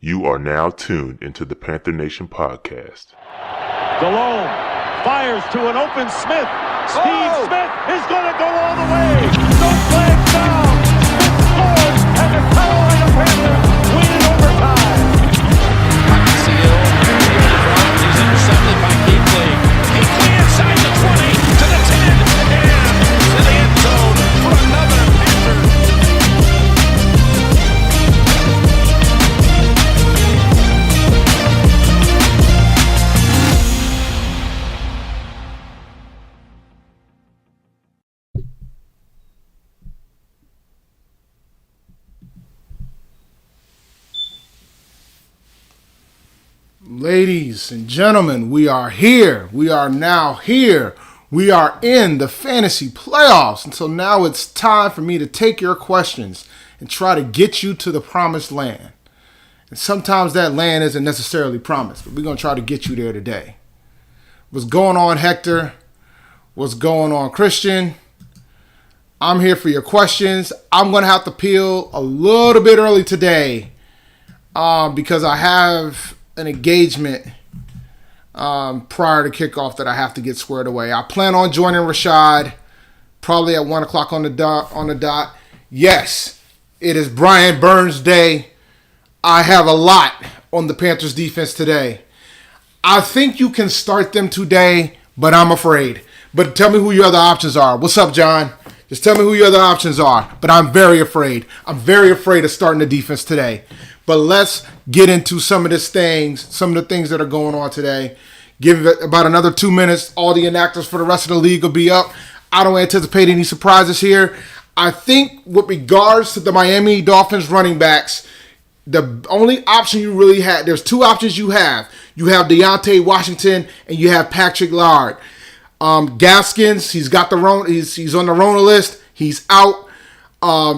You are now tuned into the Panther Nation podcast. Delhomme fires to an open Smith. Steve Smith is going to go all the way. No flags down. Smith scores, and the Carolina Panthers win in overtime. Seal is intercepted by Kuechly. Kuechly inside the 20 to the 10 and to the end zone for another Panther. Ladies and gentlemen, we are here. We are now here. We are in the fantasy playoffs. And so now it's time for me to take your questions and try to get you to the promised land. And sometimes that land isn't necessarily promised, but we're going to try to get you there today. What's going on, Hector? What's going on, Christian? I'm here for your questions. I'm going to have to peel a little bit early today because I have an engagement prior to kickoff that I have to get squared away. I plan on joining Rashad probably at 1 o'clock on the dot. Yes, it is Brian Burns Day. I have a lot on the Panthers defense today. I think you can start them today, but I'm afraid. But tell me who your other options are. What's up, John? Just tell me who your other options are. But I'm very afraid. I'm very afraid of starting the defense today. But let's get into some of the things that are going on today. Give it about another 2 minutes. All the inactives for the rest of the league will be up. I don't anticipate any surprises here. I think with regards to the Miami Dolphins running backs, the only option you really have, there's two options you have. You have Deontay Washington and you have Patrick Laird. Gaskins, he's on the Rona list. He's out.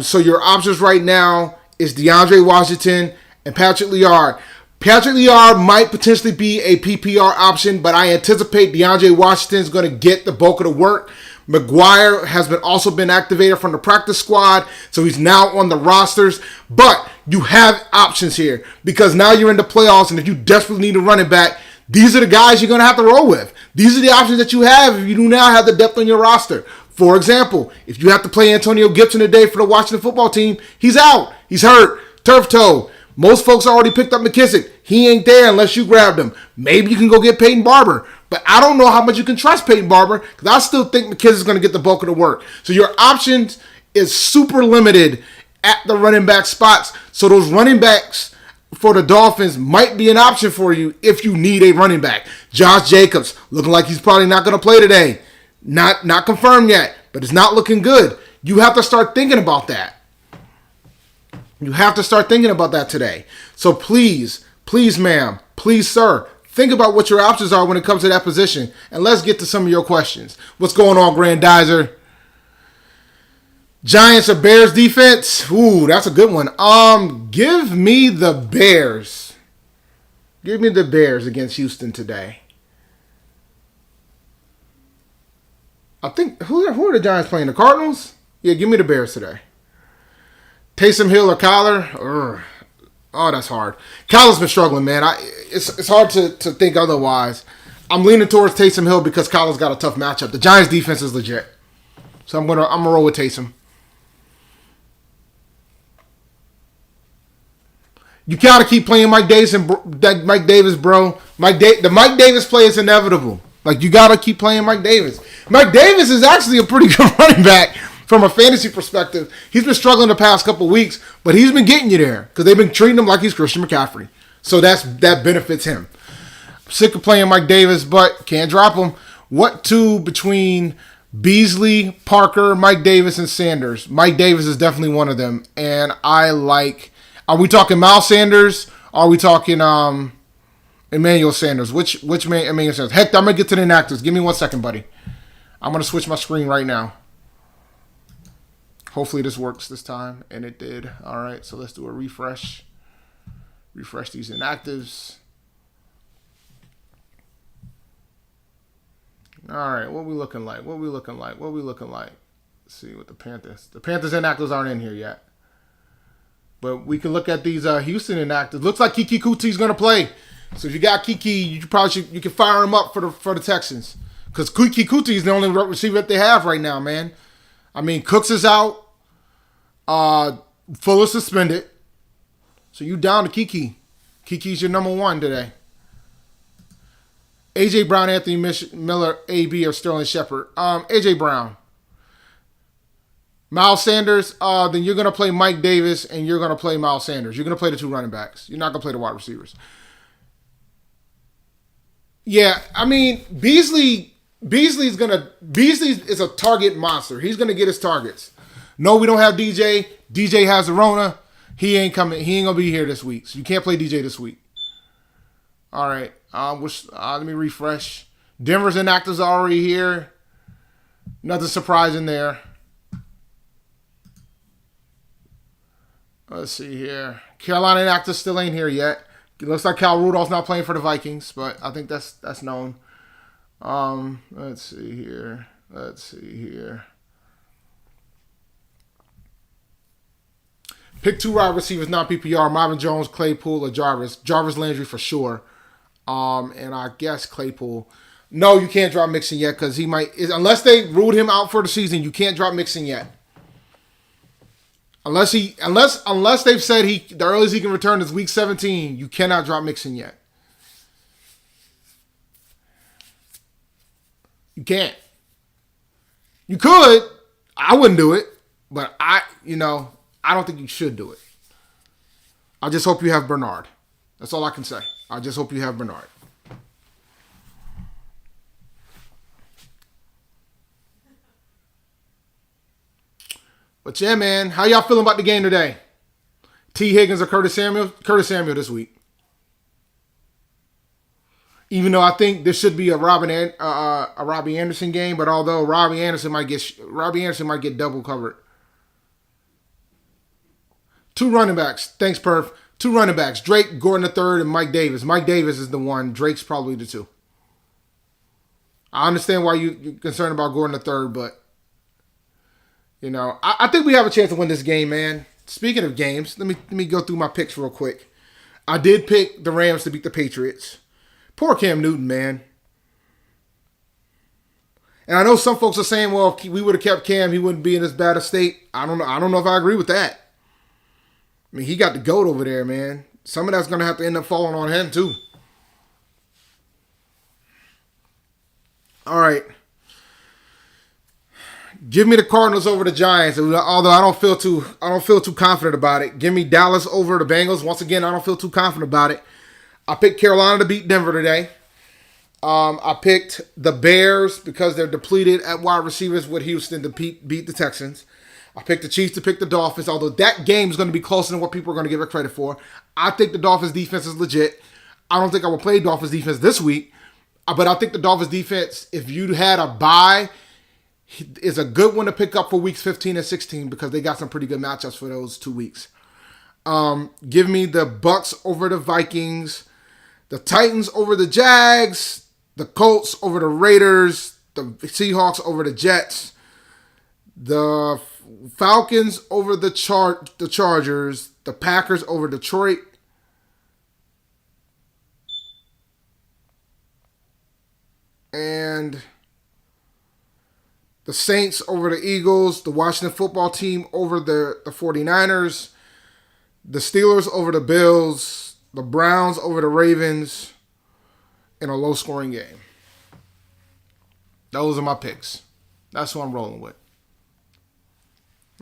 So your options right now is DeAndre Washington and Patrick Laird. Patrick Laird might potentially be a PPR option, but I anticipate DeAndre Washington is going to get the bulk of the work. McGuire has also been activated from the practice squad, so he's now on the rosters. But you have options here because now you're in the playoffs, and if you desperately need a running back, these are the guys you're going to have to roll with. These are the options that you have if you do not have the depth on your roster. For example, if you have to play Antonio Gibson today for the Washington football team, he's out. He's hurt. Turf toe. Most folks already picked up McKissick. He ain't there unless you grabbed him. Maybe you can go get Peyton Barber. But I don't know how much you can trust Peyton Barber because I still think McKissick's going to get the bulk of the work. So your options is super limited at the running back spots. So those running backs for the Dolphins might be an option for you if you need a running back. Josh Jacobs, looking like he's probably not going to play today. Not confirmed yet, but it's not looking good. You have to start thinking about that. You have to start thinking about that today. So please, ma'am, please, sir, think about what your options are when it comes to that position. And let's get to some of your questions. What's going on, Grandizer? Giants or Bears defense? Ooh, that's a good one. Give me the Bears. Give me the Bears against Houston today. I think, who are the Giants playing? The Cardinals? Yeah, give me the Bears today. Taysom Hill or Kyler? Oh, that's hard. Kyler's been struggling, man. It's hard to think otherwise. I'm leaning towards Taysom Hill because Kyler's got a tough matchup. The Giants' defense is legit. So I'm gonna roll with Taysom. You gotta keep playing Mike Davis, bro. The Mike Davis play is inevitable. Like, you gotta keep playing Mike Davis. Mike Davis is actually a pretty good running back from a fantasy perspective. He's been struggling the past couple weeks, but he's been getting you there because they've been treating him like he's Christian McCaffrey. So that benefits him. I'm sick of playing Mike Davis, but can't drop him. What two between Beasley, Parker, Mike Davis, and Sanders? Mike Davis is definitely one of them, and I like. Are we talking Miles Sanders? Are we talking Emmanuel Sanders? Which Emmanuel Sanders? Heck, I'm going to get to the inactives. Give me 1 second, buddy. I'm going to switch my screen right now. Hopefully this works this time, and it did. All right, so let's do a refresh. Refresh these inactives. All right, what we looking like? Let's see what the Panthers inactives aren't in here yet. But we can look at these Houston inactives. Looks like Kiki Coutie's going to play. So if you got Kiki, you can fire him up for the Texans. Because Kiki Coutie is the only receiver that they have right now, man. I mean, Cooks is out. Fuller suspended. So you down to Kiki. Kiki's your number one today. A.J. Brown, Anthony Miller, A.B. or Sterling Shepard. A.J. Brown. Miles Sanders, then you're going to play Mike Davis and you're going to play Miles Sanders. You're going to play the two running backs. You're not going to play the wide receivers. Yeah, I mean, Beasley is a target monster. He's going to get his targets. No, we don't have DJ. DJ has the Rona. He ain't coming. He ain't going to be here this week. So you can't play DJ this week. All right. Let me refresh. Denver's inactives are already here. Nothing surprising there. Let's see here. Carolina inactives still ain't here yet. It looks like Cal Rudolph's not playing for the Vikings, but I think that's known. Let's see here. Pick two wide receivers, not PPR. Marvin Jones, Claypool, or Jarvis. Jarvis Landry for sure. And I guess Claypool. No, you can't drop Mixon yet because he might. Unless they ruled him out for the season, you can't drop Mixon yet. Unless they've said the earliest he can return is week 17, you cannot drop Mixon yet. You can't. You could. I wouldn't do it, but I don't think you should do it. I just hope you have Bernard. That's all I can say. I just hope you have Bernard. But yeah, man, how y'all feeling about the game today? T. Higgins or Curtis Samuel? Curtis Samuel this week. Even though I think this should be a Robbie Anderson game, but although Robbie Anderson might get double covered. Two running backs. Thanks, Perf. Two running backs. Drake, Gordon III, and Mike Davis. Mike Davis is the one. Drake's probably the two. I understand why you're concerned about Gordon III, but I think we have a chance to win this game, man. Speaking of games, let me go through my picks real quick. I did pick the Rams to beat the Patriots. Poor Cam Newton, man. And I know some folks are saying, well, if we would have kept Cam, he wouldn't be in as bad a state. I don't know if I agree with that. I mean, he got the GOAT over there, man. Some of that's going to have to end up falling on him, too. All right. Give me the Cardinals over the Giants. Although I don't feel too confident about it. Give me Dallas over the Bengals. Once again, I don't feel too confident about it. I picked Carolina to beat Denver today. I picked the Bears because they're depleted at wide receivers with Houston to beat the Texans. I picked the Chiefs to pick the Dolphins, although that game is going to be closer than what people are going to give it credit for. I think the Dolphins defense is legit. I don't think I will play Dolphins defense this week, but I think the Dolphins defense, if you had a bye, is a good one to pick up for weeks 15 and 16 because they got some pretty good matchups for those 2 weeks. Give me the Bucks over the Vikings, the Titans over the Jags, the Colts over the Raiders, the Seahawks over the Jets, the Falcons over the Chargers, the Packers over Detroit, and the Saints over the Eagles, the Washington football team over the 49ers, the Steelers over the Bills, the Browns over the Ravens, in a low-scoring game. Those are my picks. That's what I'm rolling with.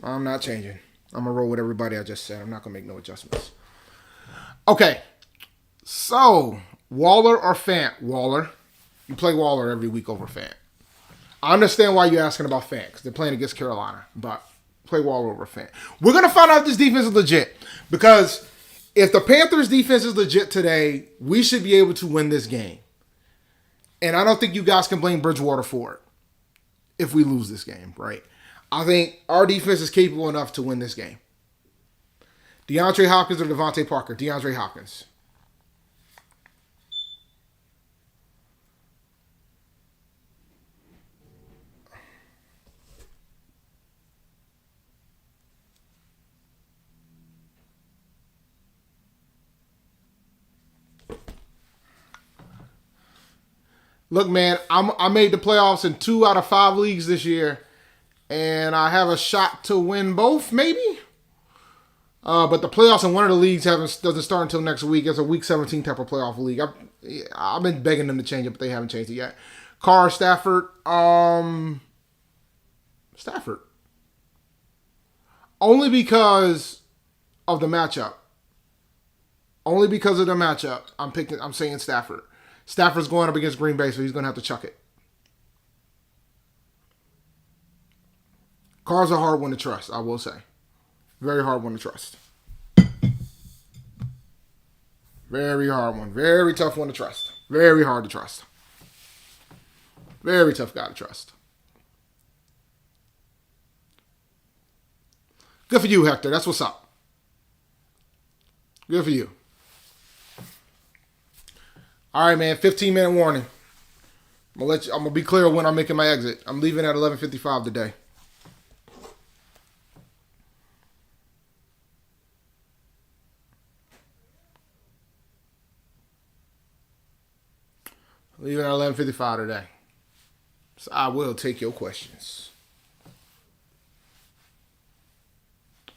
I'm not changing. I'm going to roll with everybody I just said. I'm not going to make no adjustments. Okay. So, Waller or Fant? Waller. You play Waller every week over Fant. I understand why you're asking about Fant, because they're playing against Carolina, but play Waller over Fant. We're going to find out if this defense is legit, because if the Panthers' defense is legit today, we should be able to win this game. And I don't think you guys can blame Bridgewater for it if we lose this game, right? I think our defense is capable enough to win this game. DeAndre Hopkins or Devontae Parker? DeAndre Hopkins. Look, man, I made the playoffs in 2 out of 5 leagues this year, and I have a shot to win both, maybe. But the playoffs in one of the leagues doesn't start until next week. It's a week 17 type of playoff league. I've been begging them to change it, but they haven't changed it yet. Carr, Stafford, Stafford. Only because of the matchup. Only because of the matchup, I'm saying Stafford. Stafford's going up against Green Bay, so he's going to have to chuck it. Carr's a hard one to trust, I will say. Very hard one to trust. Very hard one. Very tough one to trust. Very hard to trust. Very tough guy to trust. Good for you, Hector. That's what's up. Good for you. All right, man. 15-minute warning. I'm gonna be clear when I'm making my exit. I'm leaving at 11:55 today. Leaving at 11:55 today. So I will take your questions.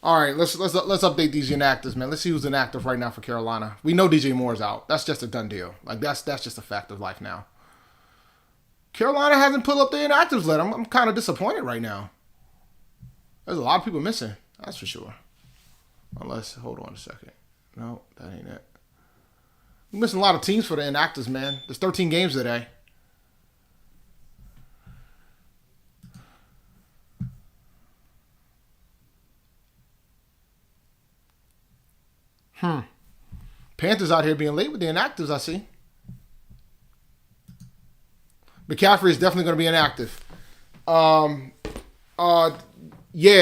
All right, let's update these inactives, man. Let's see who's inactive right now for Carolina. We know DJ Moore's out. That's just a done deal. Like that's just a fact of life now. Carolina hasn't put up the inactives list. I'm kind of disappointed right now. There's a lot of people missing. That's for sure. Unless, hold on a second. No, that ain't it. We're missing a lot of teams for the inactives, man. There's 13 games today. Panthers out here being late with the inactives, I see. McCaffrey is definitely going to be inactive. Yeah,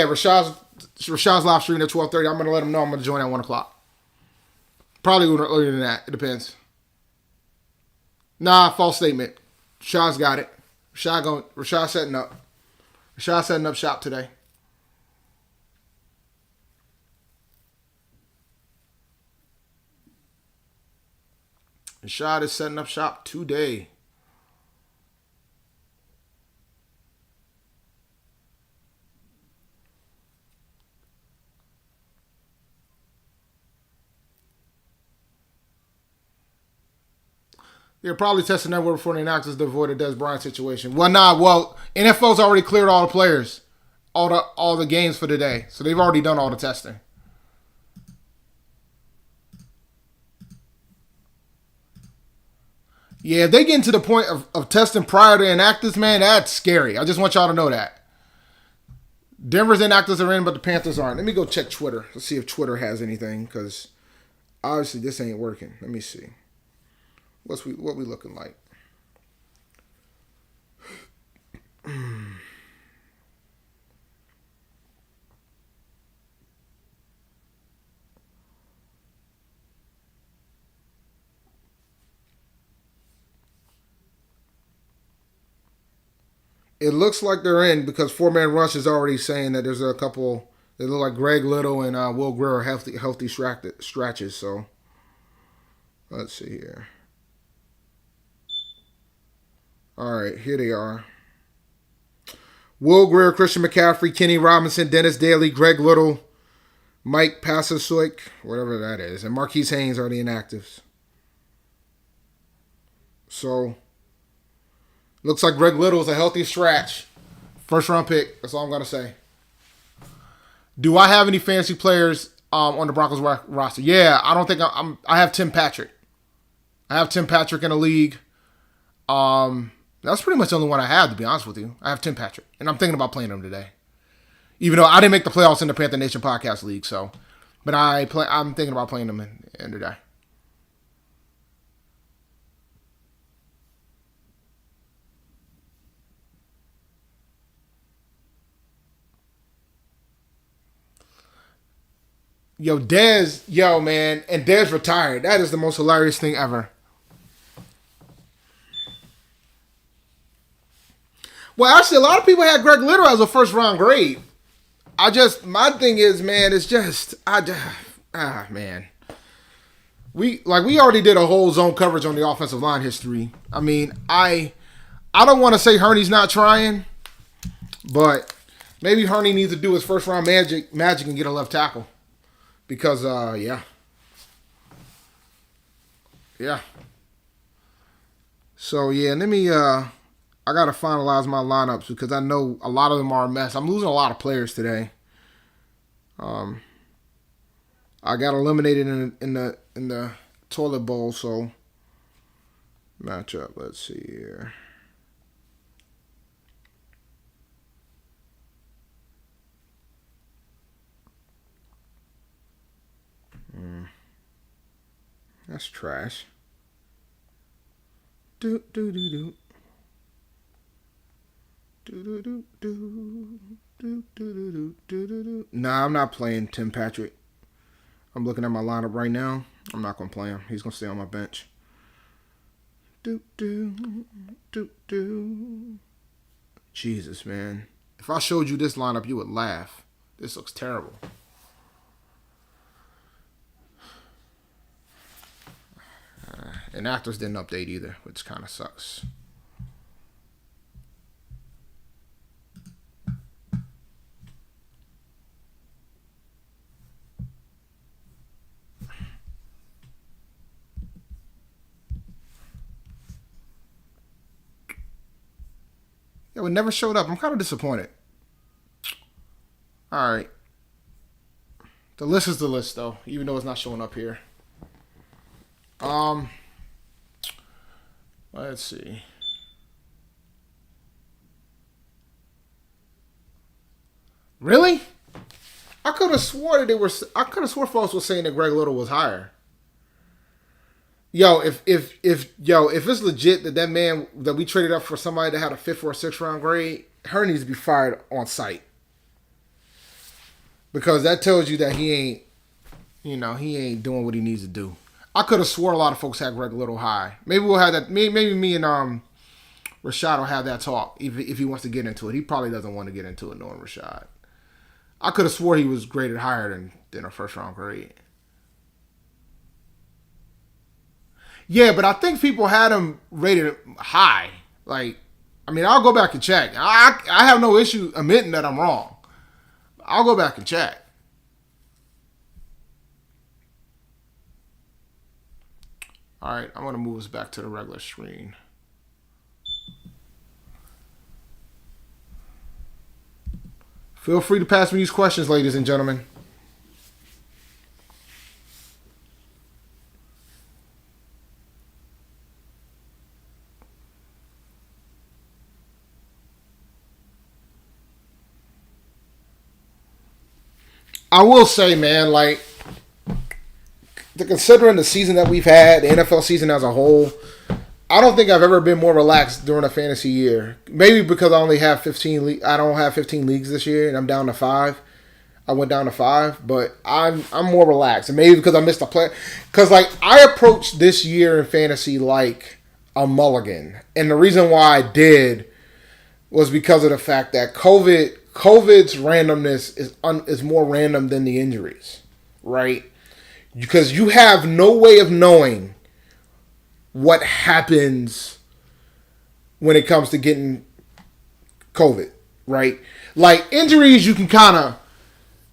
Rashad's live streaming at 12:30. I'm going to let him know I'm going to join at 1 o'clock. Probably earlier than that. It depends. Nah, false statement. Rashad's got it. Rashad setting up. Rashad setting up shop today. Rashad is setting up shop today. They're probably testing that word before the inactives to avoid a Des Bryant situation. Well, NFL's already cleared all the players, all the games for today, so they've already done all the testing. Yeah, if they get to the point of testing prior to inactives, man, that's scary. I just want y'all to know that. Denver's inactives are in, but the Panthers aren't. Let me go check Twitter. Let's see if Twitter has anything, because obviously this ain't working. Let me see. What we looking like? It looks like they're in because 4-Man Rush is already saying that there's a couple that look like Greg Little and Will Greer healthy stretches. So let's see here. All right, here they are. Will Greer, Christian McCaffrey, Kenny Robinson, Dennis Daly, Greg Little, Mike Passasoik, whatever that is, and Marquise Haynes are the inactives. So looks like Greg Little is a healthy stretch. First round pick. That's all I'm gonna say. Do I have any fantasy players on the Broncos roster? Yeah, I don't think I have Tim Patrick. I have Tim Patrick in the league. That's pretty much the only one I have, to be honest with you. I have Tim Patrick, and I'm thinking about playing him today. Even though I didn't make the playoffs in the Panther Nation Podcast League, but I'm thinking about playing him in today. Man, and Dez retired. That is the most hilarious thing ever. Well, actually, a lot of people had Greg Little as a first-round grade. My thing is, man, it's just, man. We already did a whole zone coverage on the offensive line history. I mean, I don't want to say Hurney's not trying, but maybe Hurney needs to do his first round magic and get a left tackle. Because, yeah. So, yeah, let me, I got to finalize my lineups because I know a lot of them are a mess. I'm losing a lot of players today. I got eliminated in the toilet bowl, so matchup, let's see here. That's trash. Do do do do. Do do do do do do do do do. Nah, I'm not playing Tim Patrick. I'm looking at my lineup right now. I'm not gonna play him. He's gonna stay on my bench. Do do do do. Jesus, man. If I showed you this lineup, you would laugh. This looks terrible. And actors didn't update either, which kind of sucks. Yeah, it never showed up. I'm kind of disappointed. All right. The list is the list, though, even though it's not showing up here. Let's see. Really? I could have swore that I could have swore folks were saying that Greg Little was higher. Yo, if it's legit that man that we traded up for somebody that had a 5th or a 6th round grade, her needs to be fired on site. Because that tells you that he ain't doing what he needs to do. I could have swore a lot of folks had Greg Little high. Maybe we'll have that. Maybe me and Rashad will have that talk if he wants to get into it. He probably doesn't want to get into it, knowing Rashad. I could have swore he was graded higher than a 1st round grade. Yeah, but I think people had him rated high. Like, I mean, I'll go back and check. I have no issue admitting that I'm wrong. I'll go back and check. All right, I'm going to move us back to the regular screen. Feel free to pass me these questions, ladies and gentlemen. I will say, man, like, considering the season that we've had, the NFL season as a whole, I don't think I've ever been more relaxed during a fantasy year. Maybe because I only have 15. I don't have 15 leagues this year, and I'm down to 5. I went down to 5, but I'm more relaxed, and maybe because I missed a play. Because like I approached this year in fantasy like a mulligan, and the reason why I did was because of the fact that COVID's randomness is more random than the injuries, right? Because you have no way of knowing what happens when it comes to getting COVID, right? Like injuries, you can kind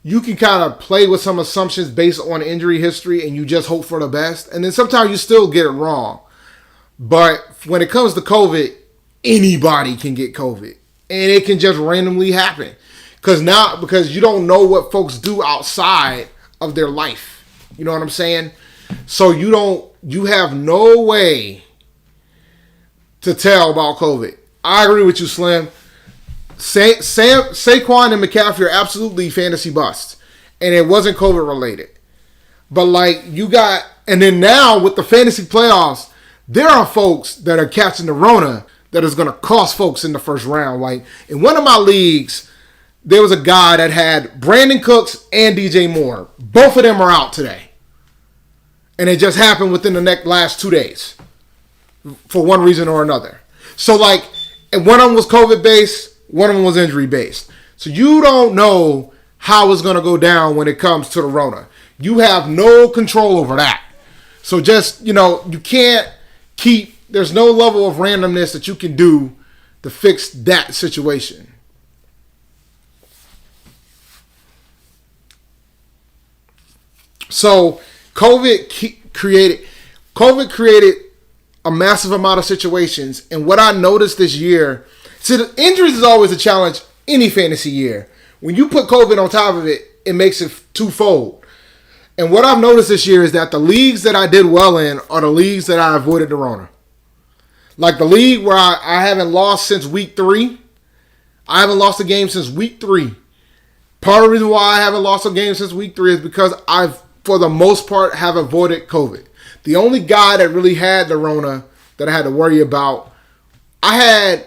of play with some assumptions based on injury history, and you just hope for the best. And then sometimes you still get it wrong. But when it comes to COVID, anybody can get COVID, and it can just randomly happen. Because you don't know what folks do outside of their life. You know what I'm saying? So you have no way to tell about COVID. I agree with you, Slim. Saquon and McCaffrey are absolutely fantasy busts. And it wasn't COVID related. But like and then now with the fantasy playoffs, there are folks that are catching the Rona that is going to cost folks in the first round. Like in one of my leagues, there was a guy that had Brandon Cooks and DJ Moore. Both of them are out today. And it just happened within the last 2 days. For one reason or another. So like, and one of them was COVID-based, one of them was injury-based. So you don't know how it's going to go down when it comes to the Rona. You have no control over that. So just, you can't there's no level of randomness that you can do to fix that situation. So COVID created a massive amount of situations. And what I noticed this year, see, the injuries is always a challenge any fantasy year. When you put COVID on top of it, it makes it twofold. And what I've noticed this year is that the leagues that I did well in are the leagues that I avoided the Rona. Like the league where I haven't lost since week 3. I haven't lost a game since week 3. Part of the reason why I haven't lost a game since week 3 is because I've, for the most part, have avoided COVID. The only guy that really had the Rona that I had to worry about, I had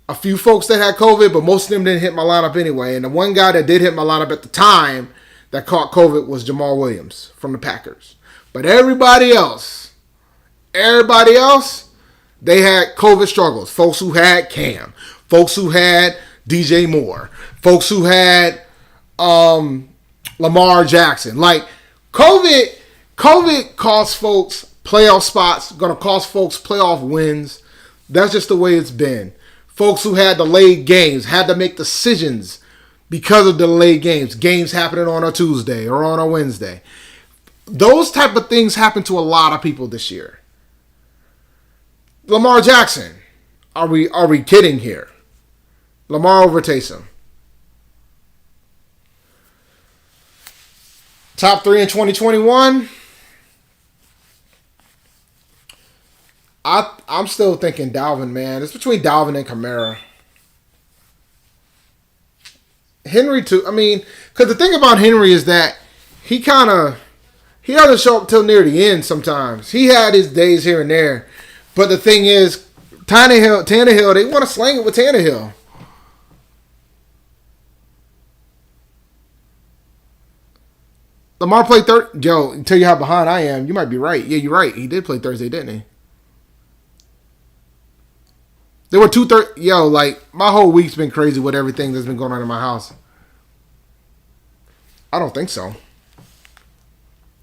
a few folks that had COVID, but most of them didn't hit my lineup anyway. And the one guy that did hit my lineup at the time that caught COVID was Jamal Williams from the Packers. But everybody else, they had COVID struggles. Folks who had Cam, folks who had DJ Moore, folks who had Lamar Jackson. Like, COVID cost folks playoff spots, going to cost folks playoff wins. That's just the way it's been. Folks who had delayed games had to make decisions because of delayed games. Games happening on a Tuesday or on a Wednesday. Those type of things happen to a lot of people this year. Lamar Jackson. Are we kidding here? Lamar over Taysom. Top 3 in 2021. I'm still thinking Dalvin, man. It's between Dalvin and Kamara. Henry too. I mean, because the thing about Henry is that he doesn't show up till near the end sometimes. He had his days here and there. But the thing is, Tannehill, they want to slang it with Tannehill. Lamar played Joe, tell you how behind I am. You might be right. Yeah, you're right. He did play Thursday, didn't he? There were like, my whole week's been crazy with everything that's been going on in my house. I don't think so.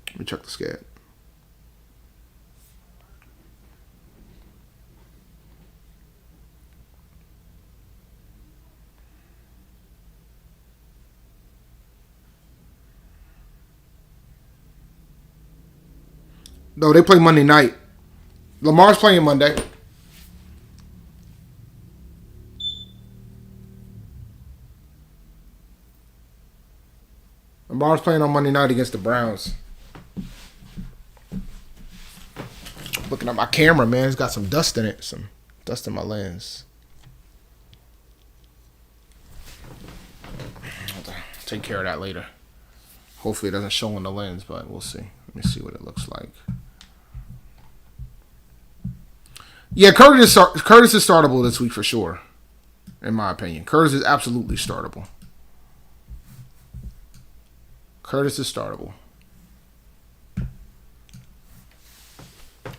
Let me check the schedule. No, they play Monday night. Lamar's playing Monday. Lamar's playing on Monday night against the Browns. Looking at my camera, man. It's got some dust in it. Some dust in my lens. I'll take care of that later. Hopefully it doesn't show on the lens, but we'll see. Let me see what it looks like. Yeah, Curtis is startable this week for sure, in my opinion. Curtis is absolutely startable. Curtis is startable.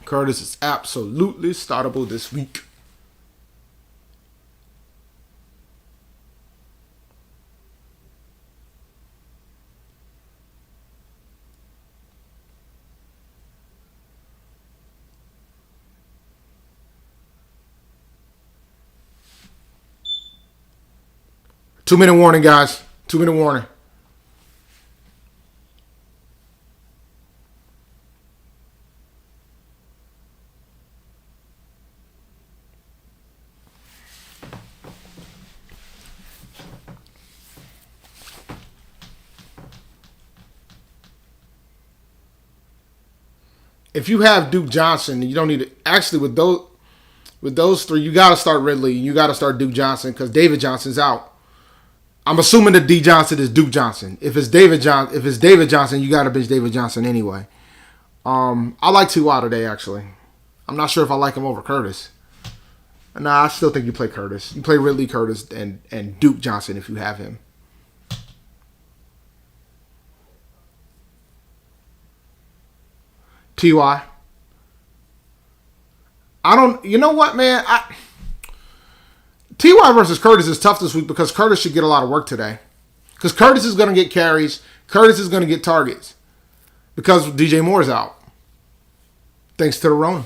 Curtis is absolutely startable this week. Two-minute warning, guys. 2-minute warning. If you have Duke Johnson, you don't need to. Actually, with those three, you got to start Ridley. You got to start Duke Johnson because David Johnson's out. I'm assuming that D Johnson is Duke Johnson. If it's David Johnson, you got to bench David Johnson anyway. I like T.Y. today, actually. I'm not sure if I like him over Curtis. Nah, I still think you play Curtis. You play Ridley, Curtis, and Duke Johnson if you have him. T.Y. You know what, man? T.Y. versus Curtis is tough this week because Curtis should get a lot of work today. Because Curtis is going to get carries. Curtis is going to get targets. Because DJ Moore's out. Thanks to the Rona.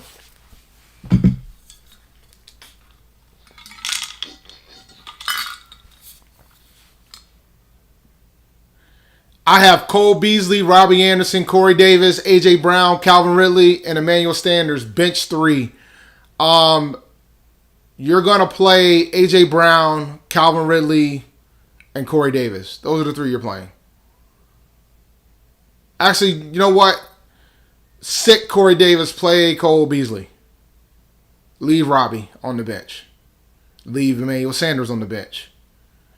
I have Cole Beasley, Robbie Anderson, Corey Davis, A.J. Brown, Calvin Ridley, and Emmanuel Sanders. Bench 3. You're going to play A.J. Brown, Calvin Ridley, and Corey Davis. Those are the 3 you're playing. Actually, you know what? Sit Corey Davis, play Cole Beasley. Leave Robbie on the bench. Leave Emmanuel Sanders on the bench.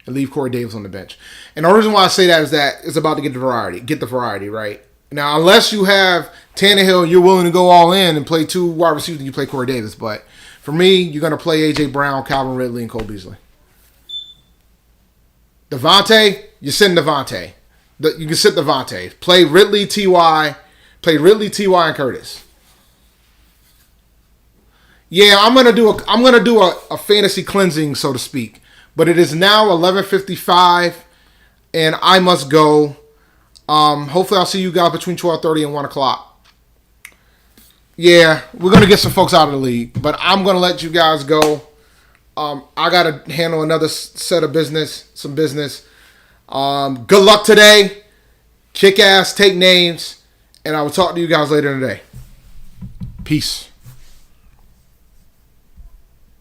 And leave Corey Davis on the bench. And the reason why I say that is that it's about to get the variety, right? Now, unless you have Tannehill, you're willing to go all in and play 2 wide receivers and you play Corey Davis. But for me, you're going to play A.J. Brown, Calvin Ridley, and Cole Beasley. Devontae, you're sitting Devontae. You can sit Devontae. Play Ridley, T.Y., and Curtis. Yeah, I'm gonna do a fantasy cleansing, so to speak. But it is now 11:55, and I must go. Hopefully, I'll see you guys between 12:30 and 1 o'clock. Yeah, we're gonna get some folks out of the league, but I'm gonna let you guys go. I gotta handle another set of business, some business. Good luck today. Kick ass, take names, and I will talk to you guys later today. Peace.